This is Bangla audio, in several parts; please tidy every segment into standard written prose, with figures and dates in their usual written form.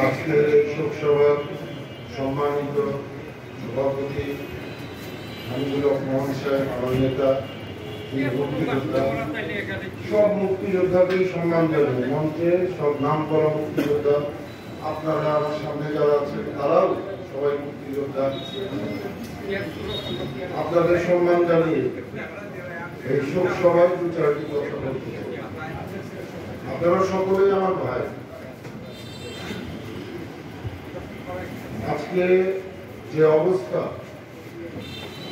আজকে শোকসভার সম্মানিত সভাপতি হামিদুল মোহন সাহেব, আমার নেতা, মুক্তিযোদ্ধা, সব মুক্তিযোদ্ধাকেই সম্মান জানাই। মঞ্চে সব নাম করা মুক্তিযোদ্ধা, আপনারা আমার সামনে যারা আছেন তারাও সবাই মুক্তিযোদ্ধা। আপনাদের সম্মান জানিয়ে এই শোক সভায় দু চারটি কথা বলতে চাই। আপনারা সকলেই আমার ভাই। আজকে যে অবস্থা,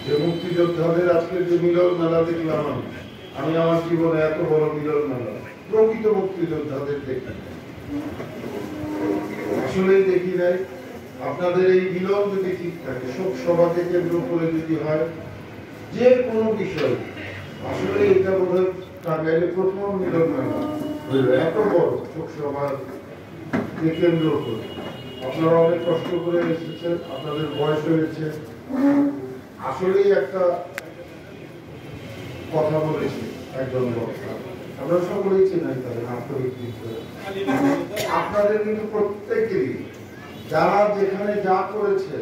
যে মুক্তিযোদ্ধাদের আজকে যে মিলন মেলা দেখলাম, আমি আমার জীবনে এত বড় মিলন মেলা প্রকৃত মুক্তিযোদ্ধাদের দেখি আসলেই দেখি নাই। আপনাদের এই মিলন যদি ঠিক থাকে, শোক সভাকে কেন্দ্র করে যদি হয় যে কোনো বিষয়, আসলে এটা বোধ হয় টাঙ্গাইলে প্রথম মিলন মেলা হইল এত বড় শোক সভাকে কেন্দ্র করে। আপনারা অনেক কষ্ট করে এসেছেন, আপনাদের বয়স হয়েছে। আসলেই একটা কথা বলেছি একজন বক্তা, আমরা সকলেই চেনাই তাদের আত্মব্যক্তিত্ব। আপনাদের কিন্তু প্রত্যেকেরই যারা যেখানে যা করেছে,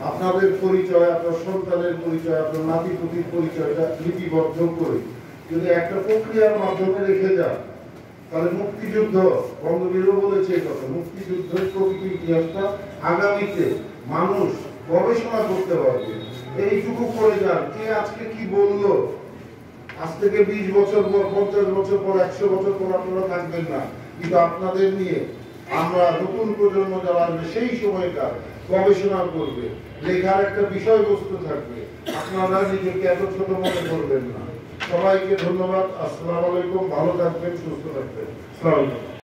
আপনাদের পরিচয়, আপনার সন্তানের পরিচয়, আপনার নাতিপুতির পরিচয়টা লিপিবদ্ধ করে যদি একটা প্রক্রিয়ার মাধ্যমে রেখে যান, তাহলে মুক্তিযুদ্ধ, বঙ্গবীরও বলেছে এই কথা, মুক্তিযুদ্ধের প্রকৃত ইতিহাসটা আগামীতে মানুষ গবেষণা করতে পারবে। এইটুকু করে যান, কে আজকে কি বললো, আজ থেকে 20 বছর পর, 50 বছর পর, 100 বছর পর আপনারা থাকবেন না, কিন্তু আপনাদের নিয়ে আমরা নতুন প্রজন্ম যারা আসবে সেই সময়টা গবেষণা করবে, লেখার একটা বিষয়বস্তু থাকবে। আপনারা নিজেকে এত ছোট মনে করবেন না। সবাইকে ধন্যবাদ। আসসালামু আলাইকুম। ভালো থাকবেন, সুস্থ থাকবেন। আসসালামু আলাইকুম।